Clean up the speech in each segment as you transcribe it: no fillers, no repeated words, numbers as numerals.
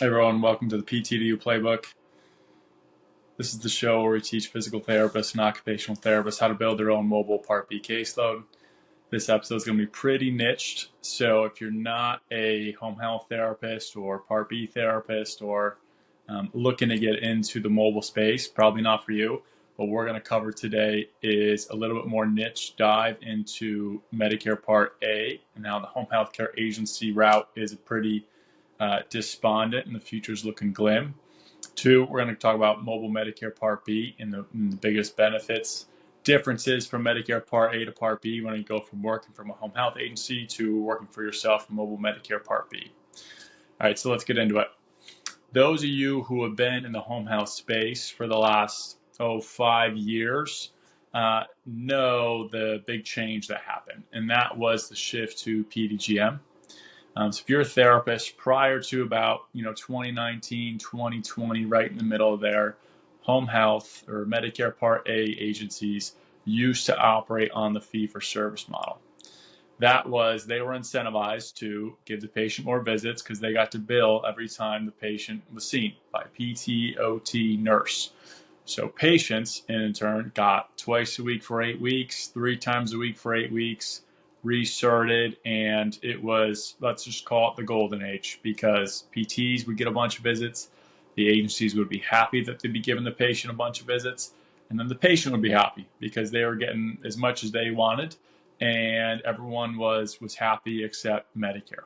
Hey everyone, welcome to the PTDU Playbook. This is the show where we teach physical therapists and occupational therapists how to build their own mobile Part B caseload. This episode is going to be pretty niched, so if you're not a home health therapist or Part B therapist or looking to get into the mobile space, probably not for you. What we're going to cover today is a little bit more niche dive into Medicare Part A, and now the home health care agency route is a pretty despondent and the future's looking glim. Two, we're going to talk about mobile Medicare Part B and the biggest benefits, differences from Medicare Part A to Part B when you go from working from a home health agency to working for yourself in mobile Medicare Part B. All right, so let's get into it. Those of you who have been in the home health space for the last 5 years know the big change that happened, and that was the shift to PDGM. So if you're a therapist prior to about 2019, 2020, right in the middle of there, home health or Medicare Part A agencies used to operate on the fee-for-service model. That was, they were incentivized to give the patient more visits because they got to bill every time the patient was seen by PT, OT, nurse. So patients, in turn, got twice a week for 8 weeks, 3 times a week for 8 weeks, recerted, and it was, let's just call it the golden age, because PTs would get a bunch of visits, the agencies would be happy that they'd be giving the patient a bunch of visits, and then the patient would be happy because they were getting as much as they wanted, and everyone was happy except Medicare.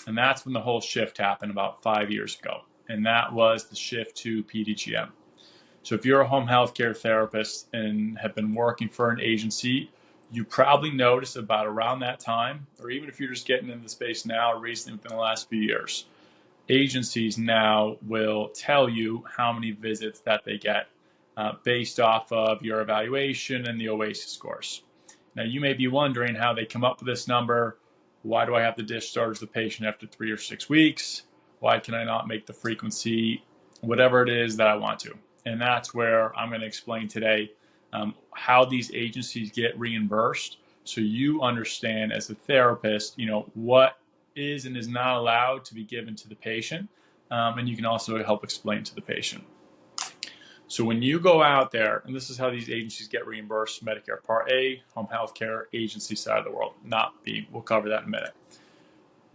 And that's when the whole shift happened about 5 years ago, and that was the shift to PDGM. So if you're a home health care therapist and have been working for an agency, you probably noticed about around that time, or even if you're just getting into the space now, recently within the last few years, agencies now will tell you how many visits that they get based off of your evaluation and the OASIS scores. Now, you may be wondering how they come up with this number. Why do I have to discharge the patient after 3 or 6 weeks? Why can I not make the frequency whatever it is that I want to? And that's where I'm going to explain today how these agencies get reimbursed, so you understand as a therapist, what is and is not allowed to be given to the patient, and you can also help explain to the patient. So when you go out there, and this is how these agencies get reimbursed: Medicare Part A, home health care agency side of the world, not B. We'll cover that in a minute.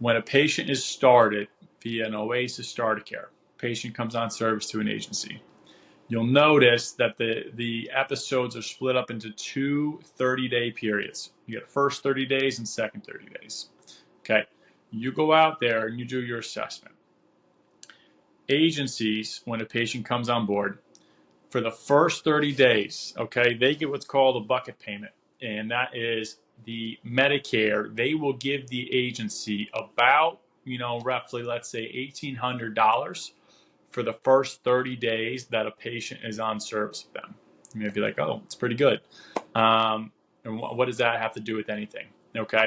When a patient is started via an OASIS starter care, patient comes on service to an agency. You'll notice that the episodes are split up into 2 30-day periods. You get first 30 days and second 30 days. Okay, you go out there and you do your assessment. Agencies, when a patient comes on board, for the first 30 days, okay, they get what's called a bucket payment, and that is the Medicare. They will give the agency about, roughly, let's say $1,800 for the first 30 days that a patient is on service with them. You may be like, oh, it's pretty good. And what does that have to do with anything? Okay,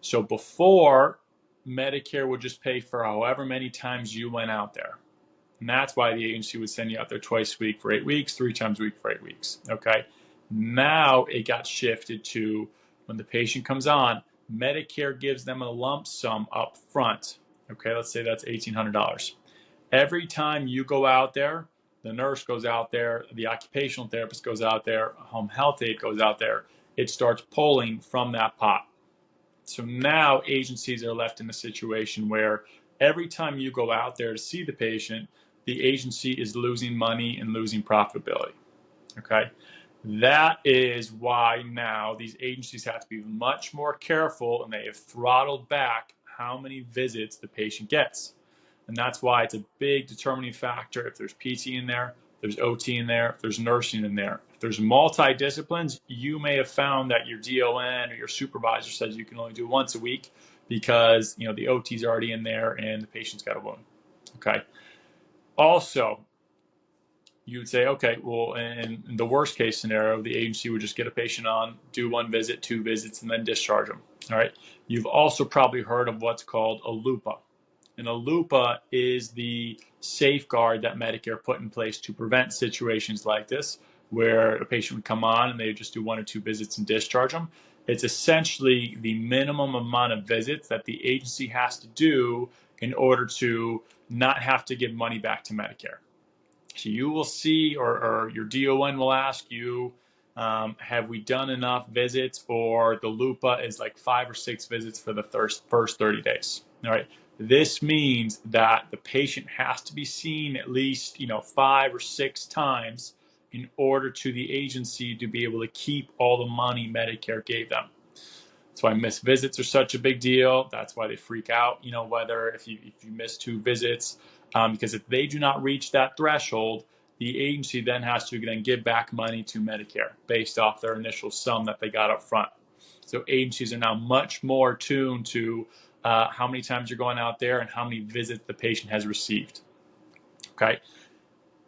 so before, Medicare would just pay for however many times you went out there. And that's why the agency would send you out there twice a week for 8 weeks, 3 times a week for 8 weeks. Okay, now it got shifted to when the patient comes on, Medicare gives them a lump sum up front. Okay, let's say that's $1,800. Every time you go out there, the nurse goes out there, the occupational therapist goes out there, a home health aide goes out there, it starts pulling from that pot. So now agencies are left in a situation where every time you go out there to see the patient, the agency is losing money and losing profitability. Okay, that is why now these agencies have to be much more careful, and they have throttled back how many visits the patient gets. And that's why it's a big determining factor if there's PT in there, if there's OT in there, if there's nursing in there. If there's multi-disciplines, you may have found that your DON or your supervisor says you can only do once a week because the OT's already in there and the patient's got a wound. Okay. Also, you would say, okay, well, in the worst case scenario, the agency would just get a patient on, do 1 visit, 2 visits, and then discharge them. All right. You've also probably heard of what's called a LUPA. And a LUPA is the safeguard that Medicare put in place to prevent situations like this, where a patient would come on and they would just do 1 or 2 visits and discharge them. It's essentially the minimum amount of visits that the agency has to do in order to not have to give money back to Medicare. So you will see, or your DON will ask you, have we done enough visits, or the LUPA is like 5 or 6 visits for the first 30 days. All right. This means that the patient has to be seen at least 5 or 6 times in order to the agency to be able to keep all the money Medicare gave them. That's why missed visits are such a big deal. That's why they freak out, whether if you miss 2 visits, because if they do not reach that threshold, the agency then has to give back money to Medicare based off their initial sum that they got up front. So agencies are now much more tuned to how many times you're going out there and how many visits the patient has received. Okay.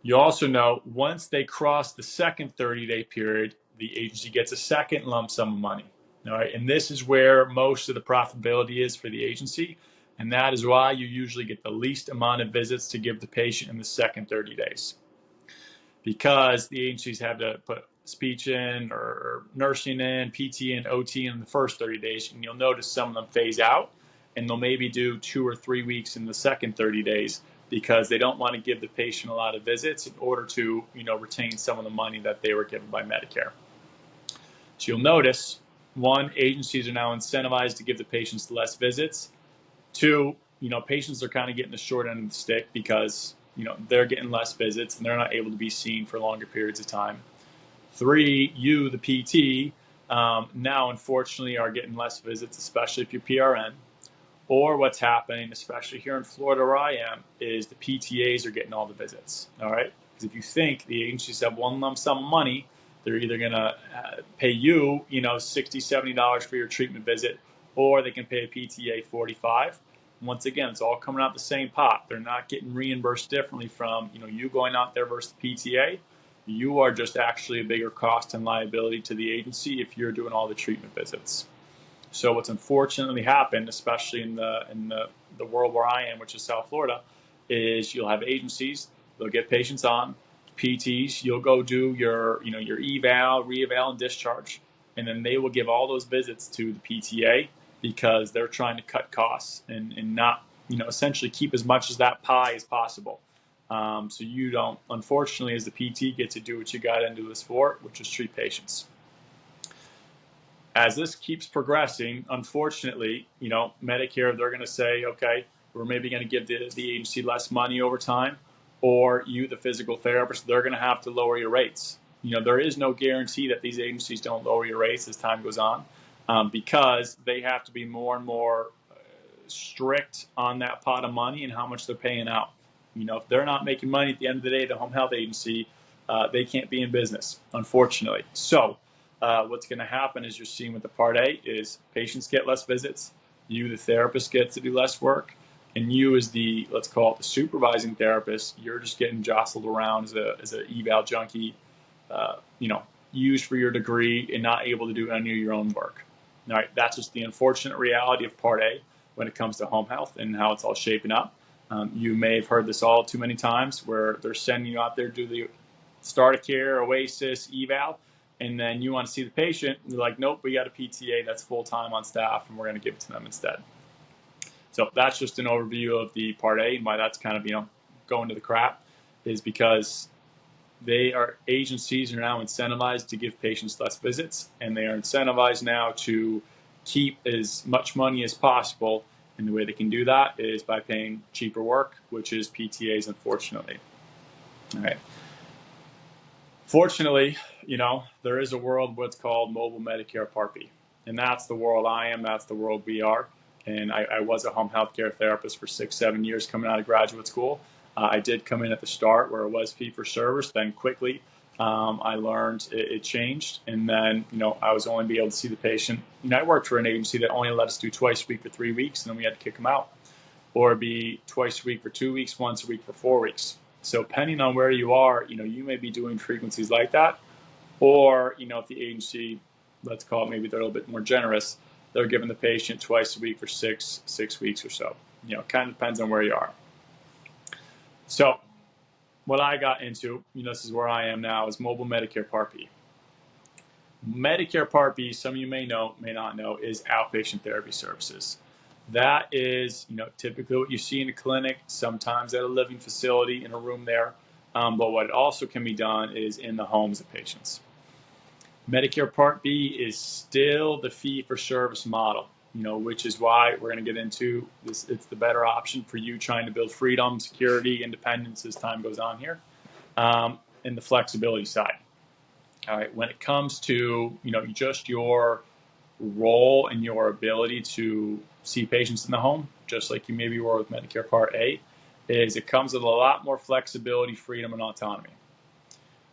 You also know once they cross the second 30-day period, the agency gets a second lump sum of money. All right, and this is where most of the profitability is for the agency, and that is why you usually get the least amount of visits to give the patient in the second 30 days. Because the agencies have to put speech in or nursing in, PT in, OT in the first 30 days, and you'll notice some of them phase out, and they'll maybe do 2 or 3 weeks in the second 30 days because they don't want to give the patient a lot of visits in order to retain some of the money that they were given by Medicare. So you'll notice, 1, agencies are now incentivized to give the patients less visits. 2, patients are kind of getting the short end of the stick because, they're getting less visits and they're not able to be seen for longer periods of time. 3, you, the PT, now unfortunately are getting less visits, especially if you're PRN. Or what's happening, especially here in Florida where I am, is the PTAs are getting all the visits. All right? Because if you think the agencies have one lump sum of money, they're either going to pay you, $60, $70 for your treatment visit, or they can pay a PTA $45. Once again, it's all coming out the same pot. They're not getting reimbursed differently from, you going out there versus the PTA. You are just actually a bigger cost and liability to the agency if you're doing all the treatment visits. So what's unfortunately happened, especially in the world where I am, which is South Florida, is you'll have agencies, they'll get patients on, PTs, you'll go do your eval, re-eval, and discharge, and then they will give all those visits to the PTA because they're trying to cut costs and not essentially keep as much as that pie as possible. So you don't, unfortunately, as the PT, get to do what you got into this for, which is treat patients. As this keeps progressing, unfortunately, Medicare, they're going to say, okay, we're maybe going to give the agency less money over time, or you, the physical therapist, they're going to have to lower your rates. There is no guarantee that these agencies don't lower your rates as time goes on, because they have to be more and more strict on that pot of money and how much they're paying out. If they're not making money at the end of the day, the home health agency, they can't be in business, unfortunately. So what's going to happen is you're seeing with the Part A is patients get less visits, you, the therapist, get to do less work, and you as the, let's call it the supervising therapist, you're just getting jostled around as a eval junkie, used for your degree and not able to do any of your own work. All right, that's just the unfortunate reality of Part A when it comes to home health and how it's all shaping up. You may have heard this all too many times where they're sending you out there to do the start of care, OASIS, eval, and then you want to see the patient, and they're like, nope, we got a PTA that's full-time on staff, and we're going to give it to them instead. So that's just an overview of the Part A, and why that's kind of, going to the crap, is because agencies are now incentivized to give patients less visits, and they are incentivized now to keep as much money as possible, and the way they can do that is by paying cheaper work, which is PTAs, unfortunately. All right. Fortunately, there is a world what's called Mobile Medicare Part B. And that's the world I am, that's the world we are. And I was a home health care therapist for 6-7 years coming out of graduate school. I did come in at the start where it was fee-for-service. Then quickly I learned it changed. And then, I was only be able to see the patient. I worked for an agency that only let us do twice a week for 3 weeks, and then we had to kick them out. Or be twice a week for 2 weeks, once a week for 4 weeks. So depending on where you are, you may be doing frequencies like that. Or, if the agency, let's call it, maybe they're a little bit more generous, they're giving the patient twice a week for six weeks or so. Kind of depends on where you are. So what I got into, this is where I am now, is Mobile Medicare Part B. Medicare Part B, some of you may know, may not know, is outpatient therapy services. That is, typically what you see in a clinic, sometimes at a living facility in a room there. But what also can be done is in the homes of patients. Medicare Part B is still the fee-for-service model, which is why we're going to get into this. It's the better option for you trying to build freedom, security, independence as time goes on here, and the flexibility side. All right, when it comes to just your role and your ability to see patients in the home, just like you maybe were with Medicare Part A, is it comes with a lot more flexibility, freedom, and autonomy.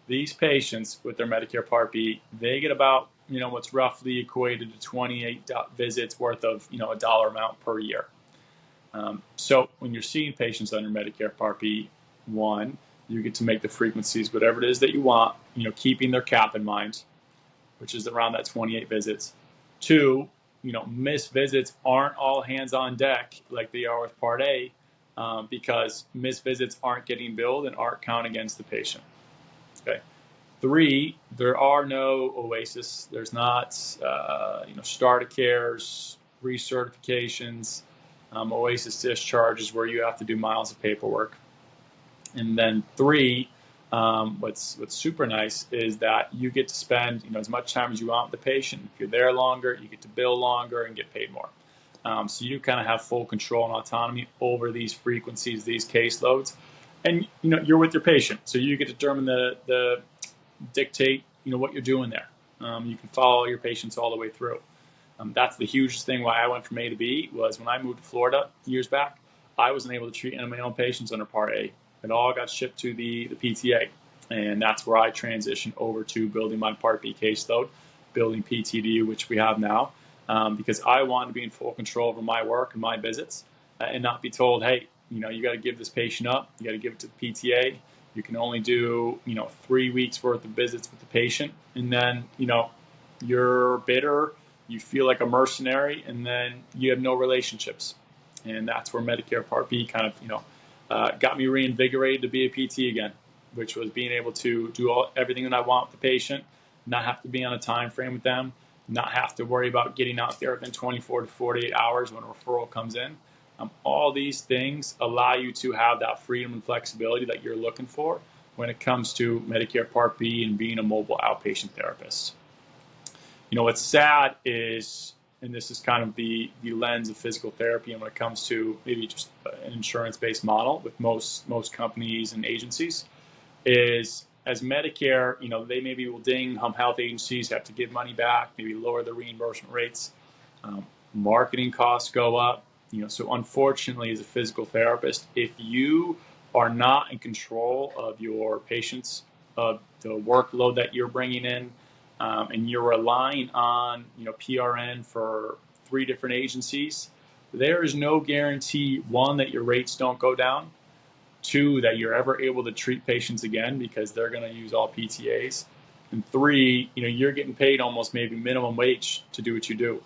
These patients with their Medicare Part B, they get about, what's roughly equated to 28 visits worth of, a dollar amount per year. So when you're seeing patients under Medicare Part B, one, you get to make the frequencies, whatever it is that you want, keeping their cap in mind, which is around that 28 visits. Two, missed visits aren't all hands on deck like they are with Part A, because missed visits aren't getting billed and aren't counted against the patient. Okay. Three, there are no OASIS. There's not, starter cares, recertifications, OASIS discharges where you have to do miles of paperwork. And then three, what's super nice is that you get to spend as much time as you want with the patient. If you're there longer, you get to bill longer and get paid more. So you kind of have full control and autonomy over these frequencies, these caseloads. And you're with your patient, so you get to determine the dictate what you're doing there. You can follow your patients all the way through. That's the hugest thing why I went from A to B was when I moved to Florida years back, I wasn't able to treat any of my own patients under Part A. It all got shipped to the PTA, and that's where I transitioned over to building my Part B caseload, building PTDU, which we have now, because I wanted to be in full control over my work and my visits, and not be told, hey, you got to give this patient up, you got to give it to the PTA. You can only do 3 weeks worth of visits with the patient, and then you're bitter, you feel like a mercenary, and then you have no relationships. And that's where Medicare Part B kind of got me reinvigorated to be a PT again, which was being able to do everything that I want with the patient, not have to be on a time frame with them, not have to worry about getting out there within 24 to 48 hours when a referral comes in. All these things allow you to have that freedom and flexibility that you're looking for when it comes to Medicare Part B and being a mobile outpatient therapist. What's sad is, and this is kind of the lens of physical therapy and when it comes to maybe just an insurance-based model with most companies and agencies, is as Medicare, they maybe will ding home health agencies, have to give money back, maybe lower the reimbursement rates, marketing costs go up. So unfortunately, as a physical therapist, if you are not in control of your patients, of the workload that you're bringing in, and you're relying on PRN for 3 different agencies, there is no guarantee, 1, that your rates don't go down, 2, that you're ever able to treat patients again because they're going to use all PTAs, and 3, you're getting paid almost maybe minimum wage to do what you do.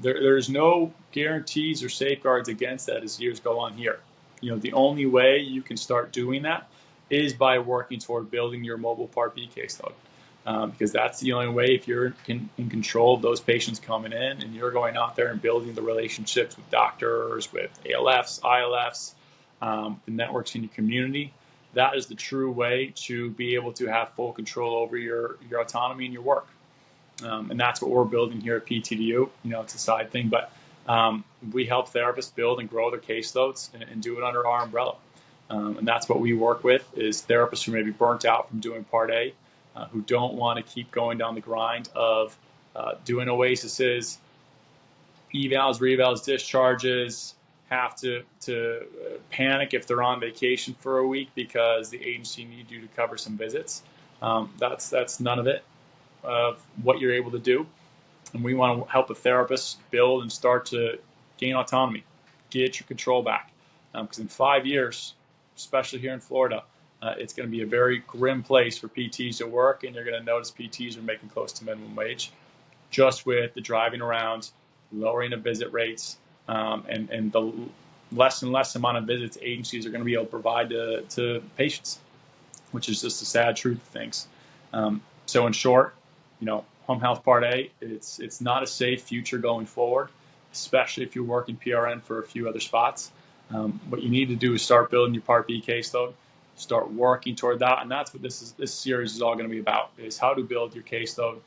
There's no guarantees or safeguards against that as years go on here. The only way you can start doing that is by working toward building your mobile Part B caseload, because that's the only way if you're in control of those patients coming in and you're going out there and building the relationships with doctors, with ALFs, ILFs, the networks in your community. That is the true way to be able to have full control over your autonomy and your work. And that's what we're building here at PTDU. It's a side thing, but we help therapists build and grow their caseloads and do it under our umbrella. And that's what we work with is therapists who may be burnt out from doing Part A, who don't want to keep going down the grind of doing OASISs, evals, revals, discharges, have to panic if they're on vacation for a week because the agency needs you to cover some visits. That's none of it. Of what you're able to do, and we want to help a therapist build and start to gain autonomy, get your control back, because in 5 years, especially here in Florida, it's going to be a very grim place for PTs to work, and you're going to notice PTs are making close to minimum wage just with the driving around, lowering of visit rates, and the less and less amount of visits agencies are going to be able to provide to patients, which is just a sad truth of things. So in short, home health Part A, it's not a safe future going forward. especially if you're working PRN for a few other spots. What you need to do is start building your Part B caseload, start working toward that, and that's what this series is all going to be about, is how to build your caseload.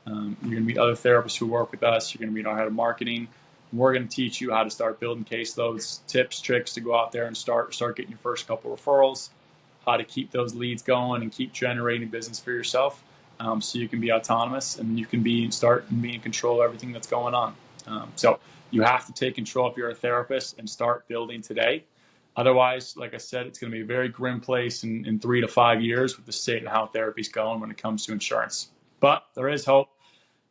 You're going to meet other therapists who work with us. You're going to meet our head of marketing. We're going to teach you how to start building caseloads, tips, tricks to go out there and start getting your first couple referrals, how to keep those leads going and keep generating business for yourself, so you can be autonomous and you can start being in control of everything that's going on. So you have to take control if you're a therapist and start building today. Otherwise, like I said, it's going to be a very grim place in 3 to 5 years with the state and how therapy's going when it comes to insurance. But there is hope.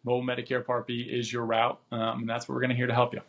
Mobile Medicare Part B is your route, and that's what we're going to here to help you.